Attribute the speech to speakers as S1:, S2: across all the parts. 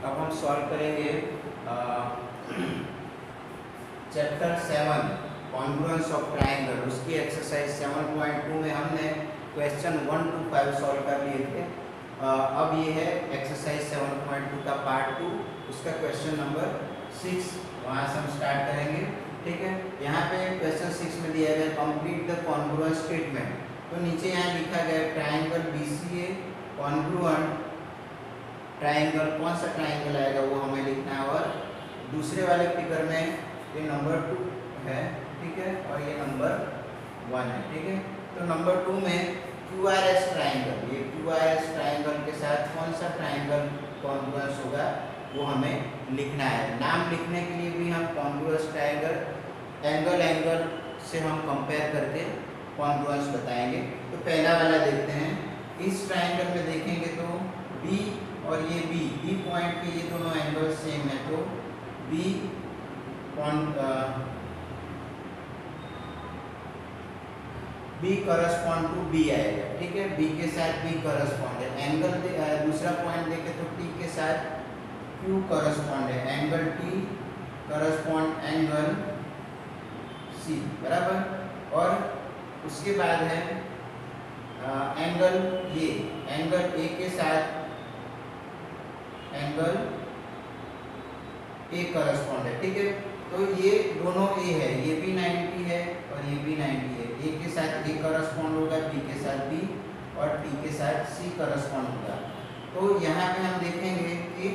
S1: अब हम सॉल्व करेंगे चैप्टर 7 कॉन्ग्रुएंस ऑफ ट्रायंगल, उसकी एक्सरसाइज 7.2 में हमने क्वेश्चन 1 to 5 सॉल्व कर लिए थे। अब ये है एक्सरसाइज 7.2 का पार्ट 2, उसका क्वेश्चन नंबर 6 वहाँ से हम स्टार्ट करेंगे। ठीक है, यहाँ पे क्वेश्चन 6 में दिया गया कंप्लीट द कॉन्ग्रुएंस स्टेटमेंट। तो नीचे यहाँ लिखा गया ट्रायंगल BCA कॉन्ग्रुएंट ट्रायंगल, कौन सा ट्रायंगल आएगा वो हमें लिखना है। और दूसरे वाले फिगर में ये नंबर 2 है, ठीक है, और ये नंबर 1 है। ठीक है, तो नंबर 2 में QRS ट्रायंगल, ये QRS ट्रायंगल के साथ कौन सा ट्रायंगल कॉन्ग्रुएंस होगा वो हमें लिखना है। नाम लिखने के लिए भी हम कॉन्ग्रुएंस ट्रायंगल एंगल से हम कंपेयर करके कॉन्ग्रुएंस बताएंगे। तो पहला वाला देखते हैं। इस ट्रायंगल में देखेंगे तो B और ये B पॉइंट के ये दोनों एंगल सेम है, तो B करस्पॉन्ड टू B आएगा। ठीक है, B के साथ B करस्पॉन्ड है। एंगल दूसरा पॉइंट देखे तो T के साथ Q करस्पॉन्ड है। Angle T correspond angle C, बराबर। और उसके बाद है एंगल A के साथ एंगल A करस्पॉन्ड है। ठीक है, तो ये दोनों A है, ये भी 90 है और ये भी 90 है। A के साथ A करस्पॉन्ड होगा, B के साथ B और T के साथ C करस्पॉन्ड होगा। तो यहाँ पे हम देखेंगे कि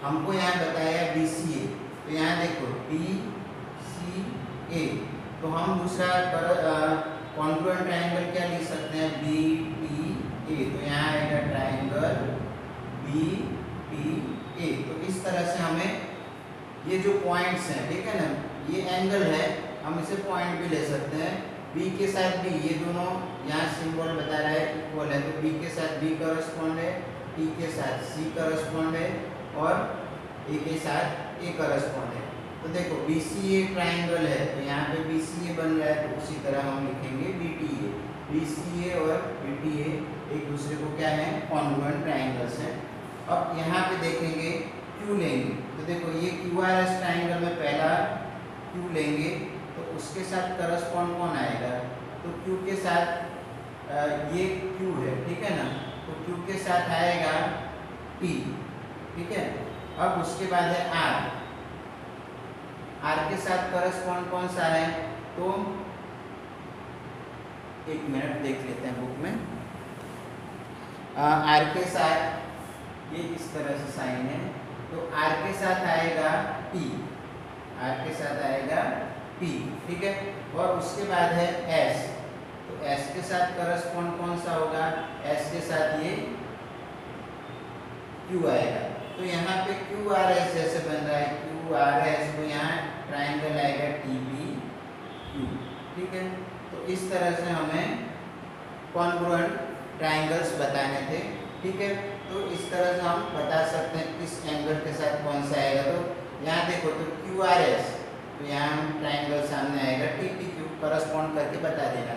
S1: हमको यहाँ बताया BCA, तो यहाँ देखो BCA, तो हम दूसरा कॉन्ग्रुएंट ट्रायंगल क्या लिख सकते हैं, BTA, तो यहाँ आएगा ट्रायंगल BTA। तो इस तरह से हमें ये जो पॉइंट्स हैं, ठीक है ना, ये एंगल है, हम इसे पॉइंट भी ले सकते हैं। B के साथ B, ये दोनों यहाँ सिंबल बता रहा है इक्वल है, तो B के साथ B करस्पॉन्ड है, T के साथ C करस्पॉन्ड है और A के साथ A करस्पॉन्ड है। तो देखो BCA ट्रायंगल है, तो यहाँ पे BCA बन रहा है, तो उसी तरह हम लिखेंगे BTA। BCA और BTA एक दूसरे को क्या है, कॉन्ग्रुएंट ट्रायंगल्स हैं। अब यहाँ पे देखेंगे Q लेंगे, तो देखो ये QRS ट्रायंगल में पहला Q लेंगे, तो उसके साथ करस्पॉन्ड कौन आएगा, तो Q के साथ ये Q है, ठीक है ना, तो Q के साथ आएगा T। ठीक है, अब उसके बाद है R के साथ करस्पॉन्ड कौन सा है, तो एक मिनट देख लेते हैं बुक में। R के साथ ये इस तरह से साइन है, तो R के साथ आएगा T, R के साथ आएगा P। ठीक है, और उसके बाद है S, तो S के साथ करस्पॉन्ड कौन सा होगा, S के साथ ये Q आएगा। तो यहाँ पे QRS जैसे बन रहा है QRS, तो यहाँ ट्रायंगल आएगा TPQ। ठीक है, तो इस तरह से हमें कॉन्ग्रुएंट ट्रायंगल्स बताने थे। ठीक है, तो इस तरह से हम बता सकते हैं किस एंगल के साथ कौन सा आएगा। तो यहाँ देखो तो QRS, तो यहाँ हम ट्रायंगल सामने आएगा TPQ, करस्पॉन्ड करके बता देना।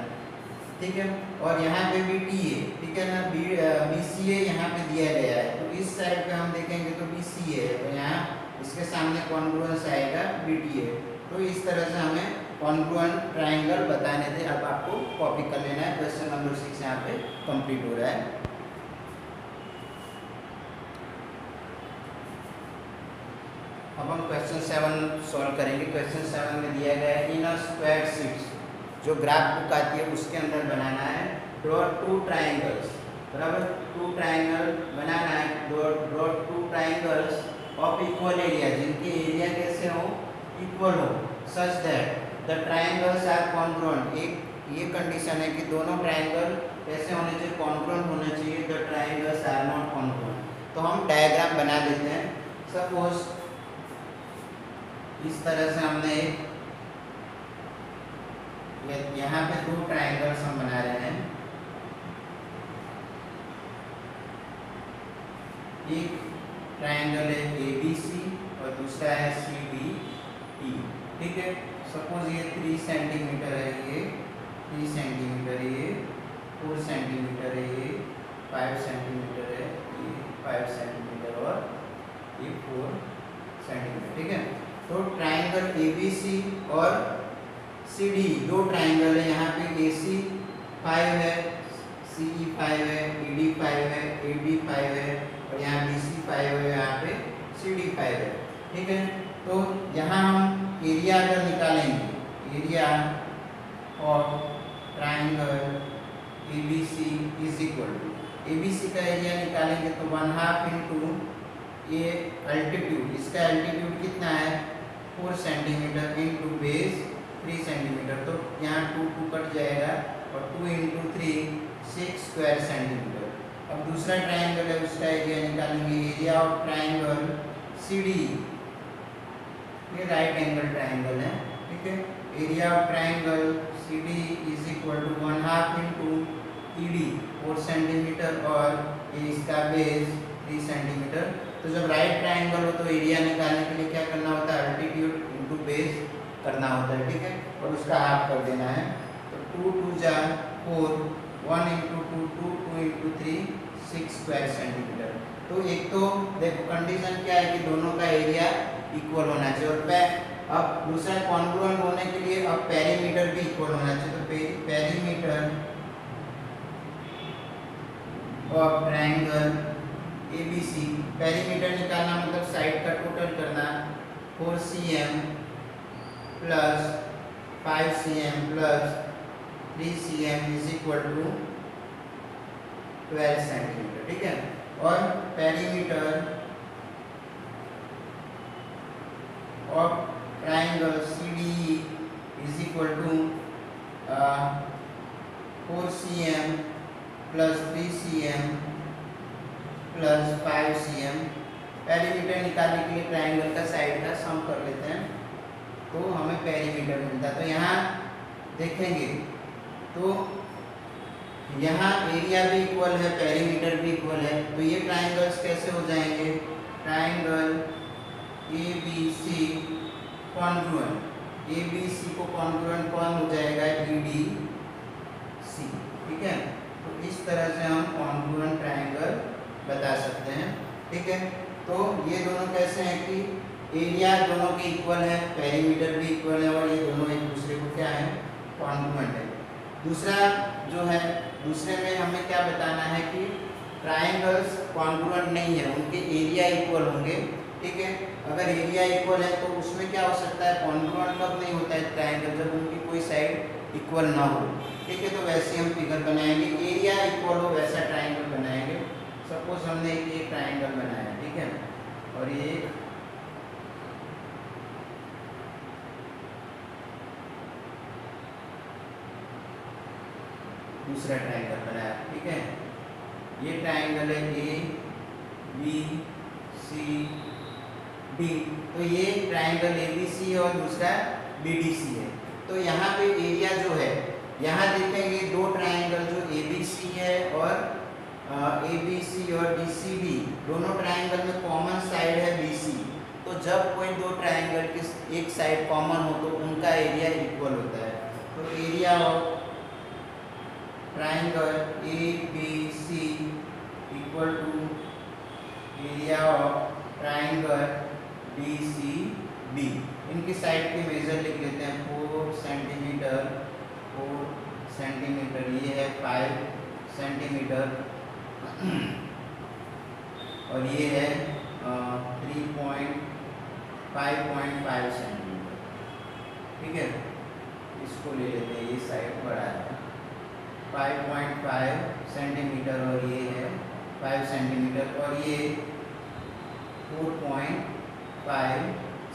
S1: ठीक है, और यहाँ पे BTA, ठीक है ना, BCA यहाँ पे दिया गया है, तो इस साइड पे हम देखेंगे तो BCA है, तो यहाँ इसके सामने कॉन्ग्रुएंस आएगा BTA। तो इस तरह से हमें कॉन्ग्रुएंट ट्रायंगल बताने थे। अब आपको कॉपी कर लेना है, क्वेश्चन नंबर 6 यहाँ पे कंप्लीट हो रहा है। अब हम क्वेश्चन 7 सॉल्व करेंगे। क्वेश्चन 7 में दिया गया है इन अ स्क्वायर शीट, जो ग्राफ बुक आती है उसके अंदर बनाना है। ड्रॉ 2 ट्रायंगल्स, बराबर, 2 ट्रायंगल बनाना है। Draw 2 triangles of equal area, जिनके एरिया कैसे हो, इक्वल हो, such that the triangles are congruent. एक ये कंडीशन है कि दोनों ट्रायंगल कैसे होने चाहिए, कॉन्ग्रुएंट होने चाहिए। The triangles are not congruent. तो हम डायग्राम बना देते हैं। सपोज इस तरह से हमने यहाँ पे 2 ट्रायंगल्स हम बना रहे हैं। एक ट्रायंगल है ABC और दूसरा है CDE। ठीक है, सपोज ये 3 सेंटीमीटर है, ये 3 सेंटीमीटर है, ये 4 सेंटीमीटर है, ये 5 सेंटीमीटर है, ये 5 सेंटीमीटर और ABC और CD दो ट्राइंगल है। यहाँ पे AC 5 है, CE 5 है, ED 5 है, AD 5 है और यहाँ BC 5 है, यहाँ पे CD 5 है। ठीक है, तो यहाँ हम एरिया अगर निकालेंगे, area of triangle ABC is equal to, ABC का एरिया निकालेंगे तो 1/2 इंटू ये अल्टीट्यूड, इसका अल्टीट्यूड कितना है 4 सेंटीमीटर इंटू बेस 3 सेंटीमीटर, तो यहाँ 2 कट जाएगा और 2 इंटू 3 6 स्क्वायर सेंटीमीटर। अब दूसरा ट्राइंगल है उसका एरिया निकालेंगे, एरिया ऑफ ट्राइंगल CD, ये राइट एंगल ट्राइंगल है। ठीक है, area of triangle CD is equal to 1/2 into ED 4 centimetre और ये इसका बेस 3 सेंटीमीटर। तो जब राइट ट्राइंगल हो तो एरिया निकालने के लिए क्या करना होता है, अल्टीट्यूड इंटू बेस करना होता है। ठीक है, और उसका हाफ कर देना है, तो 2 2 जा 4, 1 इंटू 2 2, 2 इंटू 3 6 स्क्वायर सेंटीमीटर। तो एक तो देखो कंडीशन क्या है कि दोनों का एरिया इक्वल होना चाहिए, और अब दूसरा कॉन्ग्रुएंट होने के लिए अब पेरीमीटर भी इक्वल होना चाहिए। तो perimeter of triangle ABC, perimeter निकालना मतलब साइड का टोटल करना, 4 cm plus 5 cm plus 3 cm is equal to 12 centimetre. ठीक है, और perimeter of triangle CDE is equal to 4 cm plus 3 cm plus 5 cm। Perimeter निकालने के लिए ट्रायंगल का साइड का सम कर लेते हैं तो हमें पेरीमीटर मिलता है। तो यहाँ देखेंगे तो यहाँ एरिया भी इक्वल है, पेरीमीटर भी इक्वल है, तो ये ट्रायंगल्स कैसे हो जाएंगे, ट्रायंगल ABC कॉन्ग्रुएंट, ABC को कॉन्ग्रुएंट कौन हो जाएगा, EDC। ठीक है, तो इस तरह से हम कॉन्ग्रुएंट ट्रायंगल बता सकते हैं। ठीक है, तो ये दोनों कैसे हैं कि एरिया दोनों के इक्वल है, पेरीमीटर भी इक्वल है और ये दोनों एक दूसरे को क्या है, कॉन्ग्रुएंट है। दूसरा जो है, दूसरे में हमें क्या बताना है कि ट्रायंगल्स कॉन्ग्रुएंट नहीं है, उनके एरिया इक्वल होंगे। ठीक है, अगर एरिया इक्वल है तो उसमें क्या हो सकता है, कॉन्ग्रुएंट कब नहीं होता है ट्रायंगल, जब उनकी कोई साइड इक्वल ना हो। ठीक है, तो वैसे हम फिगर बनाएंगे, एरिया इक्वल हो वैसा ट्रायंगल बनाएंगे। सपोज हमने एक ट्रायंगल बनाया, ठीक है, और ये दूसरा ट्रायंगल बनाया। ठीक है, ये ट्रायंगल है ABCD, तो ये ट्रायंगल ABC और दूसरा BDC है। तो यहाँ पे एरिया जो है, यहाँ देखेंगे दो ट्रायंगल जो ABC है और ABC और DCB, दोनों ट्रायंगल में कॉमन साइड है BC। तो जब कोई दो ट्रायंगल की एक साइड कॉमन हो तो उनका एरिया इक्वल होता है। तो area of triangle ABC equal to area of triangle DCB। इनकी साइड के मेजर लिख लेते हैं, 4 सेंटीमीटर, 4 सेंटीमीटर, ये है 5 सेंटीमीटर और ये है 5.5 सेंटीमीटर। ठीक है, इसको ले लेते हैं, ये साइड बड़ा है, 5.5 सेंटीमीटर और ये है 5 सेंटीमीटर और ये 4.5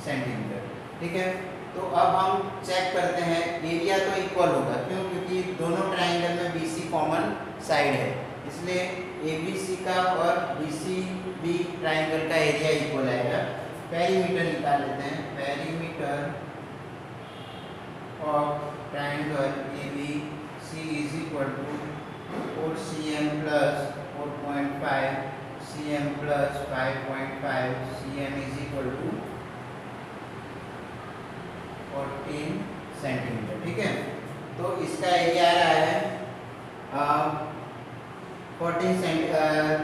S1: सेंटीमीटर। ठीक है, तो अब हम चेक करते हैं, एरिया तो इक्वल होगा, क्यों, क्योंकि दोनों ट्रायंगल में BC कॉमन साइड है, इसलिए ABC का और DCB ट्रायंगल का एरिया इक्वल आएगा। पेरीमीटर निकाल लेते हैं, perimeter of triangle ABC is equal to 4 cm plus 4.5 cm plus 5.5 cm is equal to 14 centimetre. ठीक है, तो इसका एरिया आ रहा है 14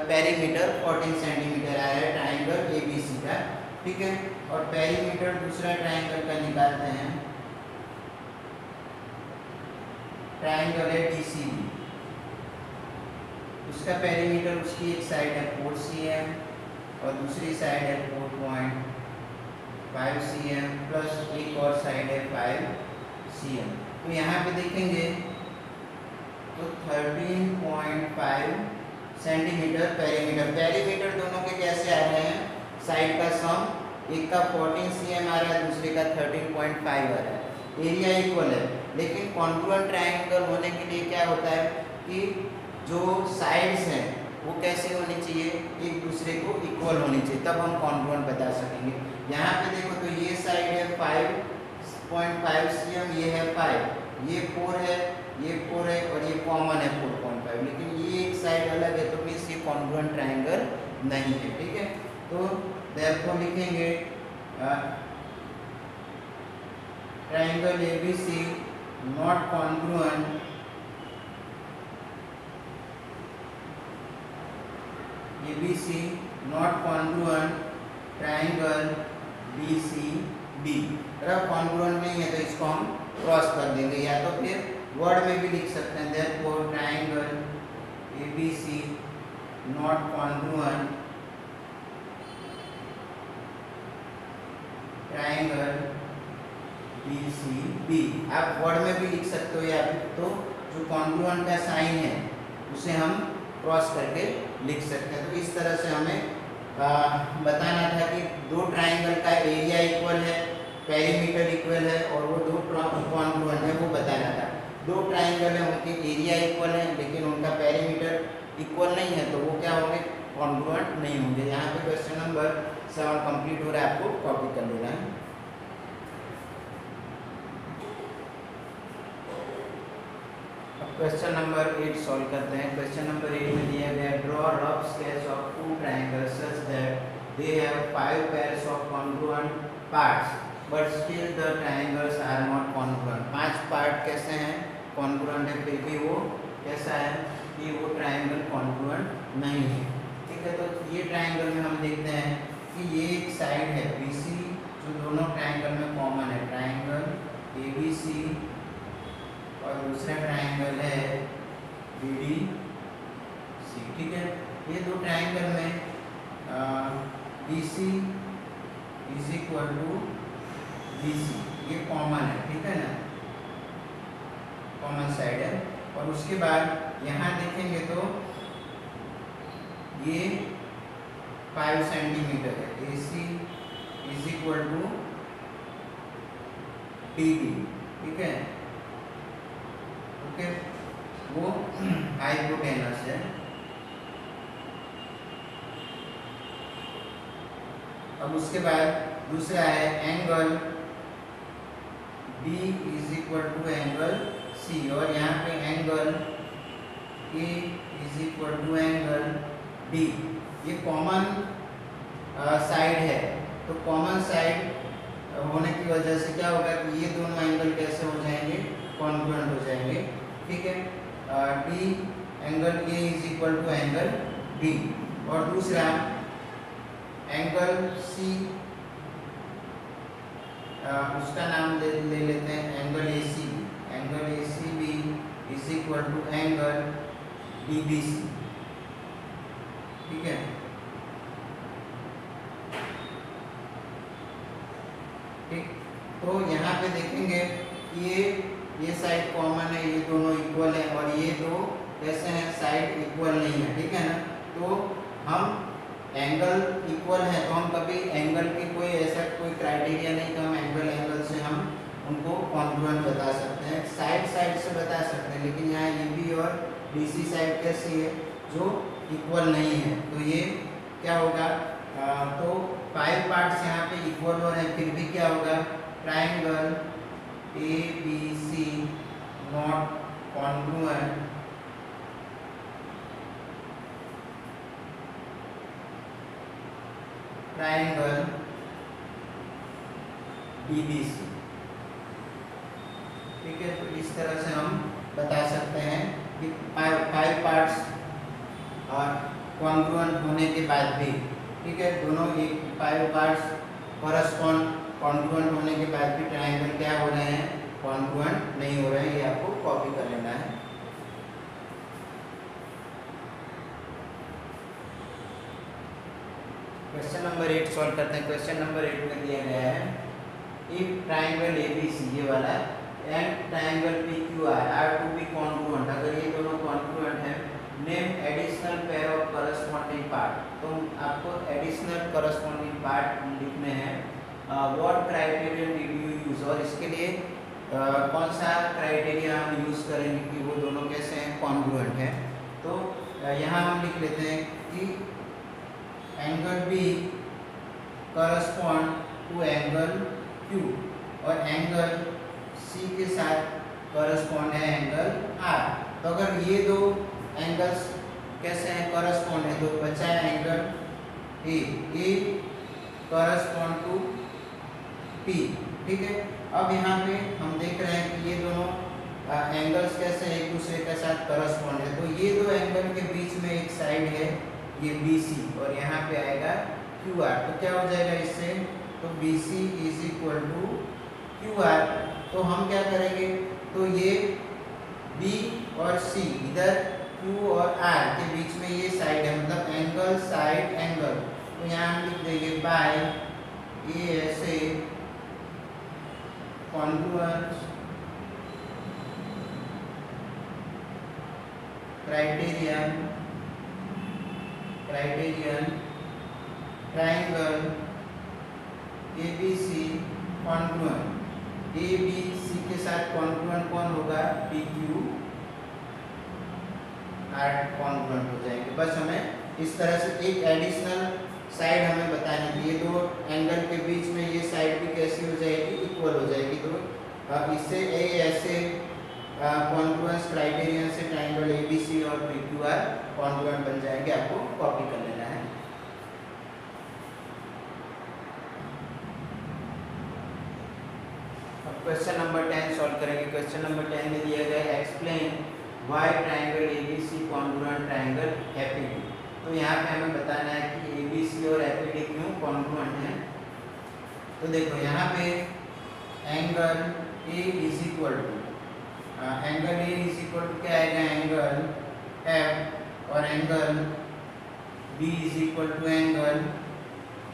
S1: पेरीमीटर 14 सेंटीमीटर आया है ट्रायंगल ABC का। ठीक है, और पेरीमीटर दूसरा ट्रायंगल का निकालते हैं। ट्रायंगल है DCB, उसका पेरीमीटर उसकी एक साइड है 4 cm और दूसरी साइड है 4.5 cm प्लस एक और साइड है 5 cm। तो यहाँ पे देखेंगे तो 13.5 सेंटीमीटर पेरीमीटर। पेरीमीटर दोनों के कैसे आ रहे हैं, साइड का सम, एक का 14 cm आ रहा है, दूसरे का 13.5 आ रहा है, एरिया इक्वल है। लेकिन कॉन्ग्रुएंट ट्रायंगल होने के लिए क्या होता है कि जो साइड्स हैं वो कैसे होनी चाहिए, एक दूसरे को इक्वल होनी चाहिए, तब हम कॉन्ग्रुएंट बता सकेंगे। यहाँ पे देखो तो ये साइड है 5.5 cm, ये है 5, ये 4 है, ये 4 है और ये कॉमन है 4.5, लेकिन ये एक साइड अलग है तो मीन्स ये कॉन्ग्रुएंट ट्रायंगल नहीं है। ठीक है, तो देयरफॉर लिखेंगे triangle ABC not congruent ABC not congruent triangle DCB। अगर कॉन्ग्रुएंट नहीं है तो इसको हम क्रॉस कर देंगे, या तो फिर वर्ड में भी लिख सकते हैं, therefore triangle ABC not congruent triangle DCB। आप वर्ड में भी लिख सकते हो, या फिर तो जो कॉन्ग्रुएंट का साइन है उसे हम क्रॉस करके लिख सकते हैं। तो इस तरह से हमें बताना था कि दो ट्रायंगल का एरिया इक्वल है, पेरीमीटर इक्वल है और वो दो कॉन्ग्रुएंट है, वो बताना था। दो ट्रायंगल है, उनके एरिया इक्वल है लेकिन उनका पेरीमीटर इक्वल नहीं है, तो वो क्या होंगे, कॉन्ग्रुएंट नहीं होंगे। यहाँ पे क्वेश्चन नंबर 7 कंप्लीट हो रहा है, आपको कॉपी कर लेना है। क्वेश्चन नंबर 8 सॉल्व करते हैं। क्वेश्चन नंबर 8 में दिया गया draw rough sketch of two triangles such that they have 5 pairs of congruent parts but still the triangles are not congruent. 5 part कैसे हैं, कॉन्ग्रुएंट है, फिर भी वो कैसा है कि वो ट्रायंगल कॉन्ग्रुएंट नहीं है। ठीक है, तो ये ट्रायंगल में हम देखते हैं कि ये एक साइड है BC जो दोनों ट्रायंगल में कॉमन है, ट्रायंगल ABC, और दूसरा ट्रायंगल है BDC। ठीक है, ये दो ट्रायंगल में BC is equal to BC, ये कॉमन है। ठीक है ना, कॉमन साइड है। और उसके बाद यहाँ देखेंगे तो ये 5 सेंटीमीटर है, AC is equal to DB। ठीक है, ओके, वो हाइपोटेनस है। अब उसके बाद दूसरा है angle B is equal to angle C, और यहाँ पे angle A is equal to angle D। ये कॉमन साइड है, तो कॉमन साइड होने की वजह से क्या होगा कि ये दोनों एंगल कैसे हो जाएंगे, कॉन्ग्रुएंट हो जाएंगे। ठीक है, D angle A is equal to angle D। और दूसरा एंगल C, उसका नाम ले लेते हैं angle ACB। Angle ACB is equal to angle DBC। ठीक है, ठीक, तो यहाँ पे देखेंगे ये साइड कॉमन है, ये दोनों इक्वल है, और ये दो कैसे हैं, साइड इक्वल नहीं है। ठीक है ना, तो हम एंगल इक्वल है तो हम कभी एंगल की कोई ऐसा कोई क्राइटेरिया नहीं कि हम एंगल से हम उनको कॉन्ग्रुएंट बता सकते हैं, साइड से बता सकते हैं। लेकिन यहाँ AB और BC साइड कैसी है, जो इक्वल नहीं है, तो ये क्या होगा, तो 5 पार्ट्स यहाँ पे इक्वल हो रहे हैं, फिर भी क्या होगा, triangle ABC not congruent triangle DBC। ठीक है, तो इस तरह से हम बता सकते हैं कि 5 पार्ट्स और कॉन्ग्रुएंट होने के बाद भी, ठीक है, दोनों एक 5 पार्ट्स कॉन्ग्रुएंट होने के बाद भी ट्रायंगल क्या हो रहे हैं, कॉन्ग्रुएंट नहीं हो रहे हैं। ये आपको कॉपी कर लेना है। क्वेश्चन नंबर 8 सॉल्व करते हैं। क्वेश्चन नंबर 8 में दिया गया है इफ ट्रायंगल एबीसी ये वाला and triangle PQR are to be congruent, अगर ये दोनों कॉन्ग्रुएंट है, name additional pair of corresponding part. तो आपको एडिशनल करस्पॉन्डिंग पार्ट लिखने हैं। What criterion did you use, और इसके लिए कौन सा क्राइटेरिया हम यूज करेंगे कि वो दोनों कैसे हैं, कॉन्ग्रुएंट हैं। तो यहाँ हम लिख लेते हैं कि angle B correspond to angle Q और एंगल सी के साथ करस्पॉन्ड है एंगल आर। तो अगर ये दो एंगल्स कैसे हैं, करस्पॉन्ड है, तो बचा है angle A correspond to P, ठीक है। अब यहाँ पे हम देख रहे हैं कि ये दोनों एंगल्स कैसे एक दूसरे के साथ करस्पॉन्ड है। तो ये दो एंगल के बीच में एक साइड है ये BC और यहाँ पे आएगा QR। तो क्या हो जाएगा इससे, तो BC is equal to QR। तो हम क्या करेंगे, तो ये B और C इधर Q और R के बीच में ये साइड है, मतलब एंगल साइड एंगल। तो यहाँ हम लिख देंगे बाय ये ऐसे congruence criterion triangle ABC congruent, ABC के साथ कॉन्ग्रुएंट कौन होगा, PQR कॉन्ग्रुएंट हो जाएंगे। बस हमें इस तरह से एक एडिशनल साइड हमें बतानी थी, ये दो एंगल के बीच में ये साइड भी कैसी हो जाएगी, इक्वल हो जाएगी। तो इससे ऐसे कॉन्ग्रुएंस क्राइटेरियन से ट्रायंगल ABC और PQR कॉन्ग्रुएंट बन जाएंगे। आपको कॉपी कर लेना है। अब क्वेश्चन नंबर 10 सॉल्व करेंगे। क्वेश्चन नंबर 10 में दिया गया है explain why triangle ABC congruent triangle FAD। तो यहाँ पे हमें बताना है कि ABC और FAD क्यों कॉन्ग्रुएंट हैं। तो देखो यहाँ पे angle A is equal to क्या आएगा, एंगल F और angle B is equal to angle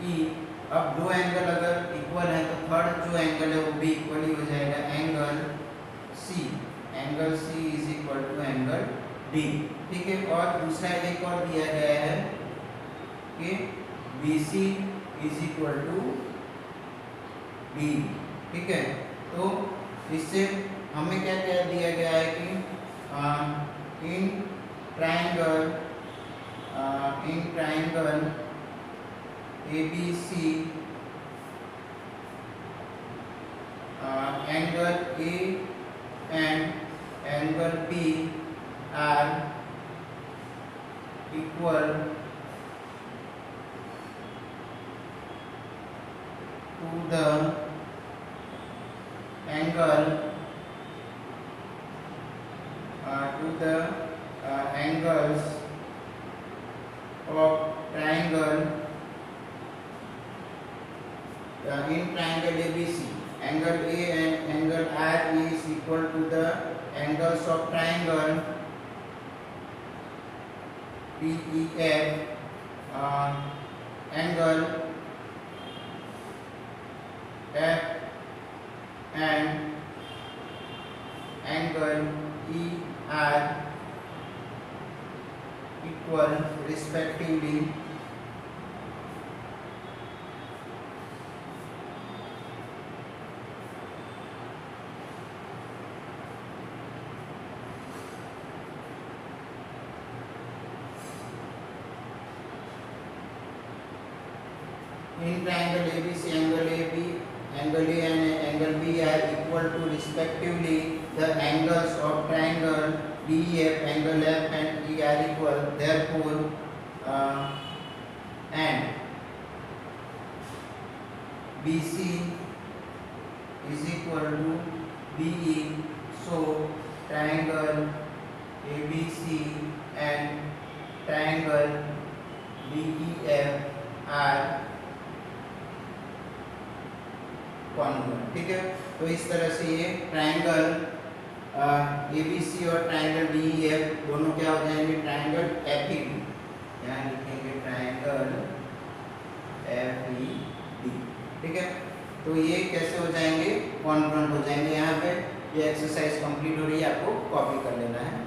S1: E। अब दो एंगल अगर इक्वल है तो थर्ड जो एंगल है वो भी इक्वल ही हो जाएगा, angle C। Angle C is equal to angle D, ठीक है। और दूसरा एक और दिया गया है कि BC is equal to D, ठीक है। तो इससे हमें क्या क्या दिया गया है कि in triangle ABC angle A and angle B are equal to the angles of triangle in triangle ABC. Angle A and angle R is equal to the angles of triangle PEF. Angle F and angle ER equal respectively in triangle ABC, angle AB, angle A and angle B are equal to respectively the angles of triangle DEF, angle F and E are equal. Therefore, and BC is equal to BE. So triangle ABC and triangle DEF are congruent. ठीक है, तो इस तरह से ये triangle ABC और triangle DEF दोनों क्या हो जाएंगे, ट्राइंगल FED, यहाँ लिखेंगे ट्राइंगल FED। ठीक है, तो ये कैसे हो जाएंगे, कॉन्ग्रुएंट हो जाएंगे। यहाँ पे ये एक्सरसाइज कंप्लीट हो रही है, आपको कॉपी कर लेना है।